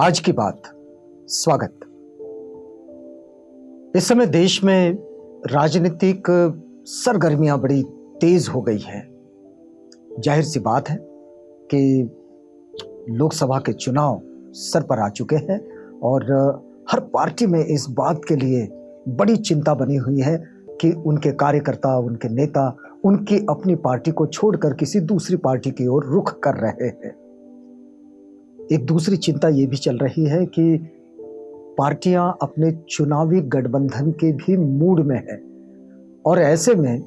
आज की बात। स्वागत। इस समय देश में राजनीतिक सरगर्मियां बड़ी तेज हो गई है। जाहिर सी बात है कि लोकसभा के चुनाव सर पर आ चुके हैं और हर पार्टी में इस बात के लिए बड़ी चिंता बनी हुई है कि उनके कार्यकर्ता, उनके नेता उनकी अपनी पार्टी को छोड़कर किसी दूसरी पार्टी की ओर रुख कर रहे हैं। एक दूसरी चिंता ये भी चल रही है कि पार्टियां अपने चुनावी गठबंधन के भी मूड में है और ऐसे में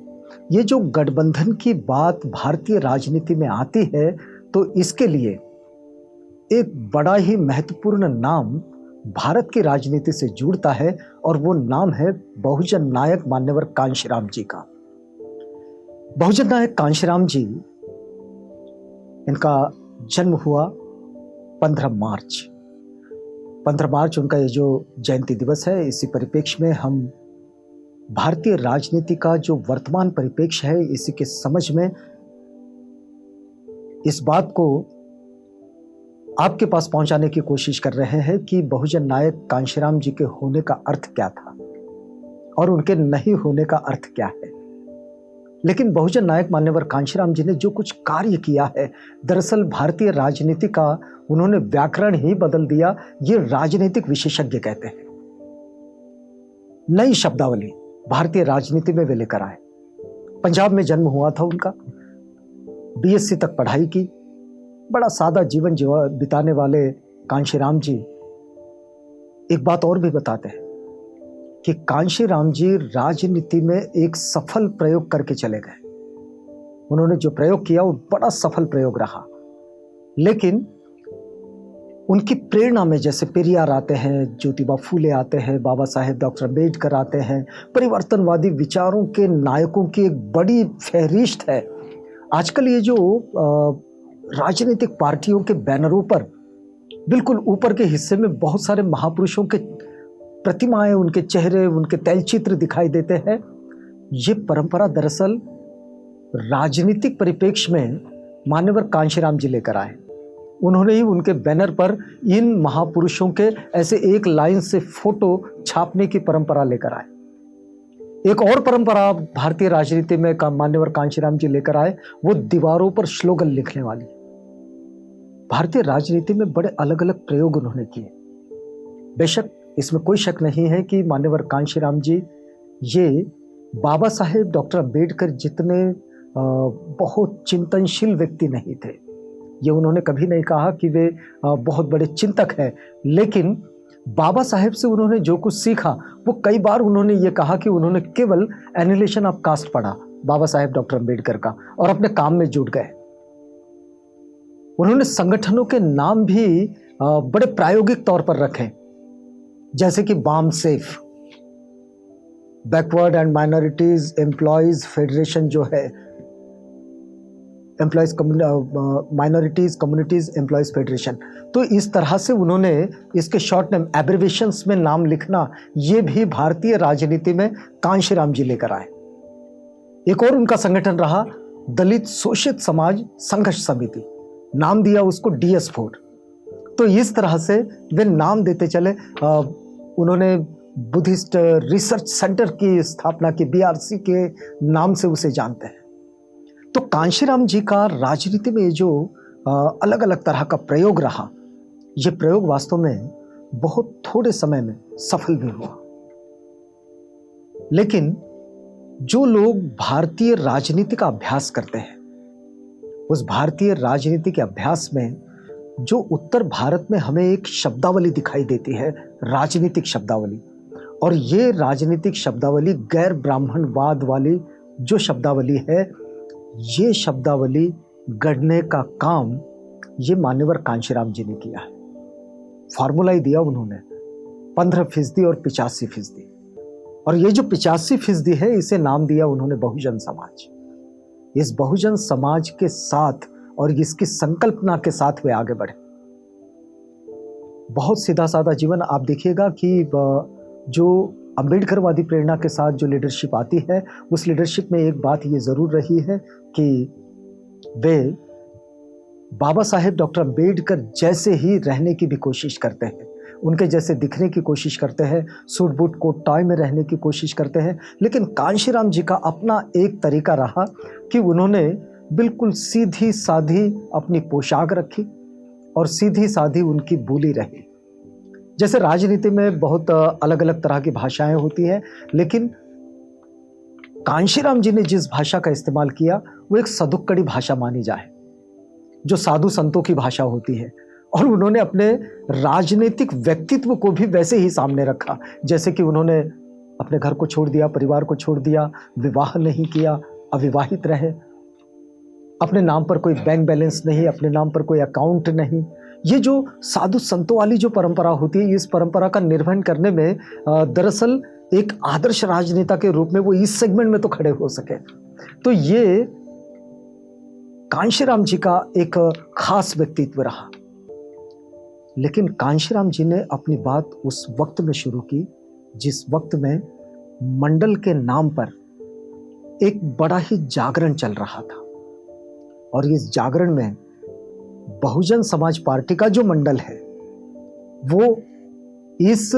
ये जो गठबंधन की बात भारतीय राजनीति में आती है तो इसके लिए एक बड़ा ही महत्वपूर्ण नाम भारत की राजनीति से जुड़ता है और वो नाम है बहुजन नायक मान्यवर कांशीराम जी का। बहुजन नायक कांशीराम जी, इनका जन्म हुआ 15 मार्च उनका ये जो जयंती दिवस है। इसी परिप्रेक्ष्य में हम भारतीय राजनीति का जो वर्तमान परिप्रेक्ष्य है इसी के समझ में इस बात को आपके पास पहुंचाने की कोशिश कर रहे हैं कि बहुजन नायक कांशीराम जी के होने का अर्थ क्या था और उनके नहीं होने का अर्थ क्या है। लेकिन बहुजन नायक मान्यवर कांशीराम जी ने जो कुछ कार्य किया है, दरअसल भारतीय राजनीति का उन्होंने व्याकरण ही बदल दिया। ये राजनीतिक विशेषज्ञ कहते हैं। नई शब्दावली भारतीय राजनीति में वे लेकर आए। पंजाब में जन्म हुआ था उनका, बीएससी तक पढ़ाई की। बड़ा सादा जीवन बिताने वाले कांशीराम जी एक बात और भी बताते हैं कि कांशीराम जी राजनीति में एक सफल प्रयोग करके चले गए। उन्होंने जो प्रयोग किया वो बड़ा सफल प्रयोग रहा, लेकिन उनकी प्रेरणा में जैसे पेरियार आते हैं, ज्योतिबा फूले आते हैं, बाबा साहेब डॉक्टर अम्बेडकर आते हैं, परिवर्तनवादी विचारों के नायकों की एक बड़ी फहरिस्त है। आजकल ये जो राजनीतिक पार्टियों के बैनरों पर बिल्कुल ऊपर के हिस्से में बहुत सारे महापुरुषों के प्रतिमाएं, उनके चेहरे, उनके तैलचित्र दिखाई देते हैं। ये परंपरा दरअसल राजनीतिक परिप्रेक्ष्य में मान्यवर कांशीराम जी लेकर आए। उन्होंने ही उनके बैनर पर इन महापुरुषों के ऐसे एक लाइन से फोटो छापने की परंपरा लेकर आए। एक और परंपरा भारतीय राजनीति में मान्यवर कांशीराम जी लेकर आए, वो दीवारों पर स्लोगन लिखने वाली। भारतीय राजनीति में बड़े अलग अलग प्रयोग उन्होंने किए। बेशक इसमें कोई शक नहीं है कि मान्यवर कांशीराम जी ये बाबा साहेब डॉक्टर अम्बेडकर जितने बहुत चिंतनशील व्यक्ति नहीं थे। ये उन्होंने कभी नहीं कहा कि वे बहुत बड़े चिंतक हैं, लेकिन बाबा साहेब से उन्होंने जो कुछ सीखा वो कई बार उन्होंने ये कहा कि उन्होंने केवल एनिहिलेशन ऑफ कास्ट पढ़ा बाबा साहेब डॉक्टर अम्बेडकर का और अपने काम में जुट गए। उन्होंने संगठनों के नाम भी बड़े प्रायोगिक तौर पर रखे, जैसे कि BAMCEF, backward and minorities employees federation जो है, employees minorities communities employees federation. तो इस तरह से उन्होंने इसके शॉर्ट नेम एब्रिविएशंस में नाम लिखना, ये भी भारतीय राजनीति में कांशीराम जी लेकर आए। एक और उनका संगठन रहा दलित शोषित समाज संघर्ष समिति, नाम दिया उसको DS4। तो इस तरह से वे नाम देते चले। उन्होंने बुद्धिस्ट रिसर्च सेंटर की स्थापना की, BRC के नाम से उसे जानते हैं। तो कांशीराम जी का राजनीति में जो अलग अलग तरह का प्रयोग रहा, ये प्रयोग वास्तव में बहुत थोड़े समय में सफल भी हुआ। लेकिन जो लोग भारतीय राजनीति का अभ्यास करते हैं, उस भारतीय राजनीति के अभ्यास में जो उत्तर भारत में हमें एक शब्दावली दिखाई देती है, राजनीतिक शब्दावली, और ये राजनीतिक शब्दावली गैर ब्राह्मणवाद वाली जो शब्दावली है, ये शब्दावली गढ़ने का काम ये मान्यवर कांशीराम जी ने किया है। फॉर्मूला ही दिया उन्होंने 15% और 85%। और ये जो 85% है, इसे नाम दिया उन्होंने बहुजन समाज। इस बहुजन समाज के साथ और इसकी संकल्पना के साथ वे आगे बढ़े। बहुत सीधा साधा जीवन आप देखिएगा कि जो अम्बेडकरवादी प्रेरणा के साथ जो लीडरशिप आती है, उस लीडरशिप में एक बात ये जरूर रही है कि वे बाबा साहेब डॉक्टर अंबेडकर जैसे ही रहने की भी कोशिश करते हैं, उनके जैसे दिखने की कोशिश करते हैं, सूट बूट कोट टाई में रहने की कोशिश करते हैं, लेकिन कांशीराम जी का अपना एक तरीका रहा कि उन्होंने बिल्कुल सीधी साधी अपनी पोशाक रखी और सीधी साधी उनकी बोली रही। जैसे राजनीति में बहुत अलग अलग तरह की भाषाएं होती हैं, लेकिन कांशीराम जी ने जिस भाषा का इस्तेमाल किया वो एक सदुक्कड़ी भाषा मानी जाए, जो साधु संतों की भाषा होती है। और उन्होंने अपने राजनीतिक व्यक्तित्व को भी वैसे ही सामने रखा, जैसे कि उन्होंने अपने घर को छोड़ दिया, परिवार को छोड़ दिया, विवाह नहीं किया, अविवाहित रहे, अपने नाम पर कोई बैंक बैलेंस नहीं, अपने नाम पर कोई अकाउंट नहीं। ये जो साधु संतों वाली जो परंपरा होती है, इस परंपरा का निर्वहन करने में दरअसल एक आदर्श राजनेता के रूप में वो इस सेगमेंट में तो खड़े हो सके। तो ये कांशीराम जी का एक खास व्यक्तित्व रहा। लेकिन कांशीराम जी ने अपनी बात उस वक्त में शुरू की जिस वक्त में मंडल के नाम पर एक बड़ा ही जागरण चल रहा था, और इस जागरण में बहुजन समाज पार्टी का जो मंडल है वो इस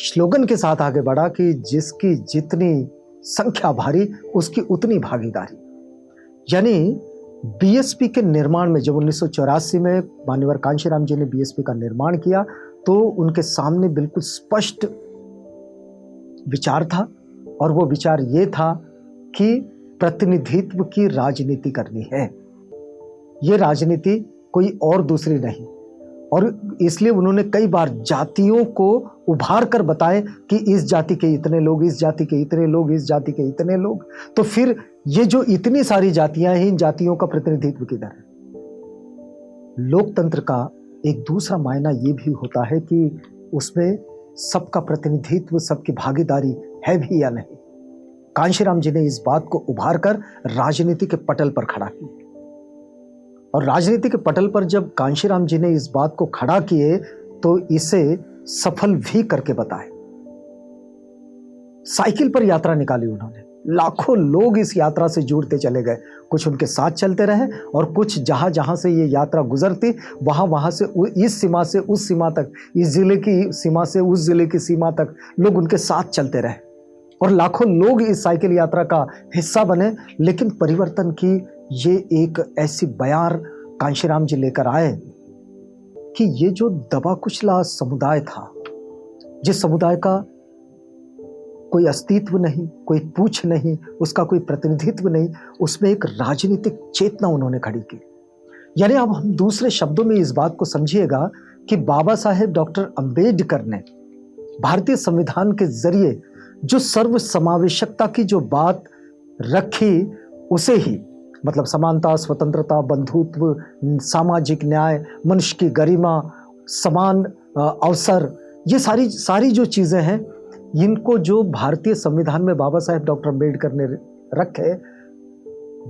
स्लोगन के साथ आगे बढ़ा कि जिसकी जितनी संख्या भारी उसकी उतनी भागीदारी। यानी बीएसपी के निर्माण में जब 1984 में मान्यवर कांशीराम जी ने बीएसपी का निर्माण किया तो उनके सामने बिल्कुल स्पष्ट विचार था, और वो विचार ये था कि प्रतिनिधित्व की राजनीति करनी है। ये राजनीति कोई और दूसरी नहीं, और इसलिए उन्होंने कई बार जातियों को उभार कर बताए कि इस जाति के इतने लोग, इस जाति के इतने लोग, इस जाति के इतने लोग। तो फिर ये जो इतनी सारी जातियां हैं, इन जातियों का प्रतिनिधित्व किधर है? लोकतंत्र का एक दूसरा मायना ये भी होता है कि उसमें सबका प्रतिनिधित्व, सबकी भागीदारी है भी या नहीं। कांशीराम जी ने इस बात को उभार कर राजनीति के पटल पर खड़ा किया, और राजनीति के पटल पर जब कांशीराम जी ने इस बात को खड़ा किए तो इसे सफल भी करके बताए। साइकिल पर यात्रा निकाली उन्होंने, लाखों लोग इस यात्रा से जुड़ते चले गए, कुछ उनके साथ चलते रहे और कुछ जहां जहां से ये यात्रा गुजरती वहां से इस सीमा से उस सीमा तक, इस जिले की सीमा से उस जिले की सीमा तक लोग उनके साथ चलते रहे, और लाखों लोग इस साइकिल यात्रा का हिस्सा बने। लेकिन परिवर्तन की ये एक ऐसी बयार कांशीराम जी लेकर आए कि ये जो दबा कुचला समुदाय था, जिस समुदाय का कोई अस्तित्व नहीं, कोई पूछ नहीं, उसका कोई प्रतिनिधित्व नहीं, उसमें एक राजनीतिक चेतना उन्होंने खड़ी की। यानी अब हम दूसरे शब्दों में इस बात को समझिएगा कि बाबा साहेब डॉक्टर अंबेडकर ने भारतीय संविधान के जरिए जो सर्व समावेशकता की जो बात रखी, उसे ही मतलब समानता, स्वतंत्रता, बंधुत्व, सामाजिक न्याय, मनुष्य की गरिमा, समान अवसर, ये सारी जो चीजें हैं, इनको जो भारतीय संविधान में बाबा साहेब डॉक्टर अंबेडकर ने रखे,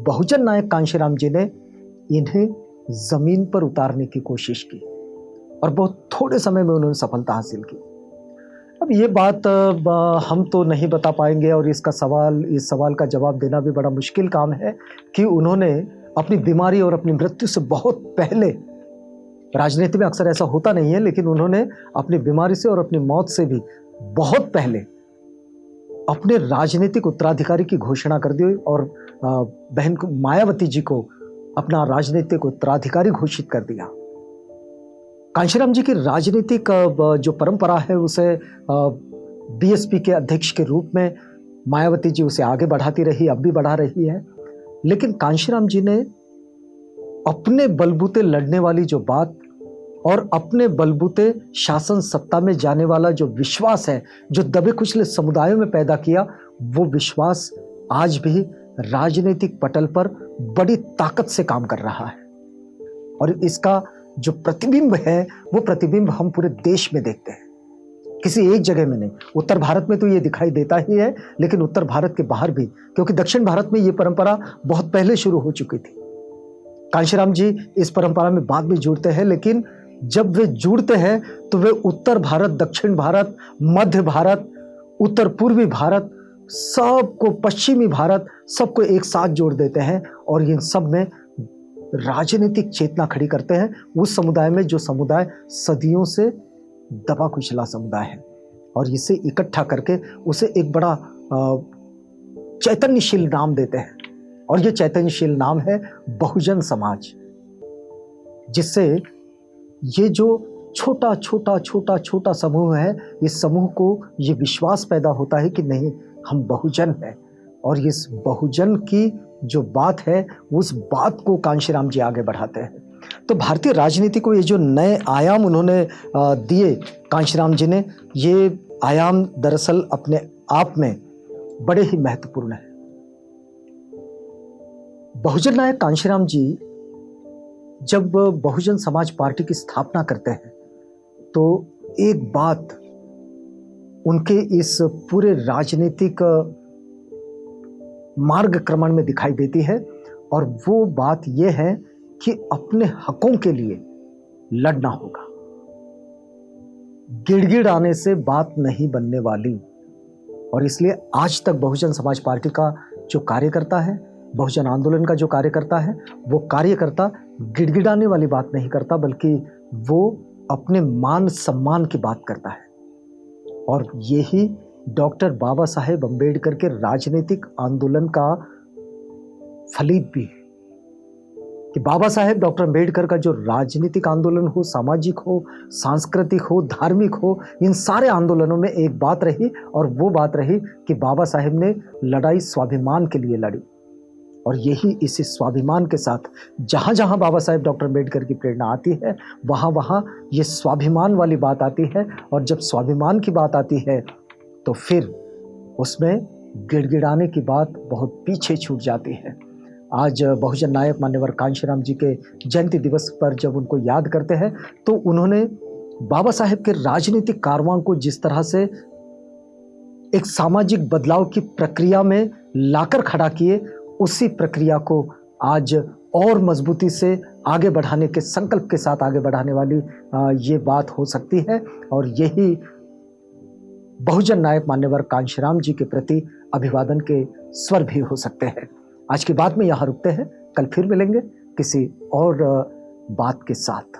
बहुजन नायक कांशीराम जी ने इन्हें जमीन पर उतारने की कोशिश की, और बहुत थोड़े समय में उन्होंने सफलता हासिल की। अब ये बात हम तो नहीं बता पाएंगे, और इस सवाल का जवाब देना भी बड़ा मुश्किल काम है कि उन्होंने अपनी बीमारी और अपनी मृत्यु से बहुत पहले, राजनीति में अक्सर ऐसा होता नहीं है, लेकिन उन्होंने अपनी बीमारी से और अपनी मौत से भी बहुत पहले अपने राजनीतिक उत्तराधिकारी की घोषणा कर दी, और बहन को मायावती जी को अपना राजनीतिक उत्तराधिकारी घोषित कर दिया। कांशीराम जी की राजनीतिक जो परंपरा है उसे बीएसपी के अध्यक्ष के रूप में मायावती जी उसे आगे बढ़ाती रही, अब भी बढ़ा रही है। लेकिन कांशीराम जी ने अपने बलबूते लड़ने वाली जो बात और अपने बलबूते शासन सत्ता में जाने वाला जो विश्वास है, जो दबे कुचले समुदायों में पैदा किया, वो विश्वास आज भी राजनीतिक पटल पर बड़ी ताकत से काम कर रहा है। और इसका जो प्रतिबिंब है, वो प्रतिबिंब हम पूरे देश में देखते हैं, किसी एक जगह में नहीं। उत्तर भारत में तो ये दिखाई देता ही है, लेकिन उत्तर भारत के बाहर भी, क्योंकि दक्षिण भारत में ये परंपरा बहुत पहले शुरू हो चुकी थी। कांशीराम जी इस परंपरा में बाद में जुड़ते हैं, लेकिन जब वे जुड़ते हैं तो वे उत्तर भारत, दक्षिण भारत, मध्य भारत, उत्तर पूर्वी भारत, सबको, पश्चिमी भारत, सबको एक साथ जोड़ देते हैं, और इन सब में राजनीतिक चेतना खड़ी करते हैं उस समुदाय में जो समुदाय सदियों से दबा कुचला समुदाय है, और इसे इकट्ठा करके उसे एक बड़ा चैतन्यशील नाम देते हैं, और ये चैतन्यशील नाम है बहुजन समाज। जिससे ये जो छोटा छोटा छोटा छोटा समूह है, इस समूह को ये विश्वास पैदा होता है कि नहीं, हम बहुजन हैं, और इस बहुजन की जो बात है उस बात को कांशीराम जी आगे बढ़ाते हैं। तो भारतीय राजनीति को ये जो नए आयाम उन्होंने दिए कांशीराम जी ने, ये आयाम दरअसल अपने आप में बड़े ही महत्वपूर्ण है। बहुजन नायक कांशीराम जी जब बहुजन समाज पार्टी की स्थापना करते हैं तो एक बात उनके इस पूरे राजनीतिक मार्गक्रमण में दिखाई देती है, और वो बात यह है कि अपने हकों के लिए लड़ना होगा। गिड़गिड़ाने से बात नहीं बनने वाली, और इसलिए आज तक बहुजन समाज पार्टी का जो कार्यकर्ता है, बहुजन आंदोलन का जो कार्यकर्ता है, वो कार्यकर्ता गिड़गिड़ाने वाली बात नहीं करता, बल्कि वो अपने मान सम्मान की बात करता है। और यही डॉक्टर बाबा साहेब अम्बेडकर के राजनीतिक आंदोलन का फलित भी है कि बाबा साहेब डॉक्टर अम्बेडकर का जो राजनीतिक आंदोलन हो, सामाजिक हो, सांस्कृतिक हो, धार्मिक हो, इन सारे आंदोलनों में एक बात रही, और वो बात रही कि बाबा साहेब ने लड़ाई स्वाभिमान के लिए लड़ी। और यही इसी स्वाभिमान के साथ जहाँ जहाँ बाबा साहेब डॉक्टर अम्बेडकर की प्रेरणा आती है, वहाँ वहाँ ये स्वाभिमान वाली बात आती है। और जब स्वाभिमान की बात आती है तो फिर उसमें गिड़गिड़ाने की बात बहुत पीछे छूट जाती है। आज बहुजन नायक मान्यवर कांशीराम जी के जयंती दिवस पर जब उनको याद करते हैं तो उन्होंने बाबा साहेब के राजनीतिक कारवां को जिस तरह से एक सामाजिक बदलाव की प्रक्रिया में लाकर खड़ा किए, उसी प्रक्रिया को आज और मजबूती से आगे बढ़ाने के संकल्प के साथ आगे बढ़ाने वाली ये बात हो सकती है। और यही बहुजन नायक मान्यवर कांशीराम जी के प्रति अभिवादन के स्वर भी हो सकते हैं। आज की बात में यहाँ रुकते हैं, कल फिर मिलेंगे किसी और बात के साथ।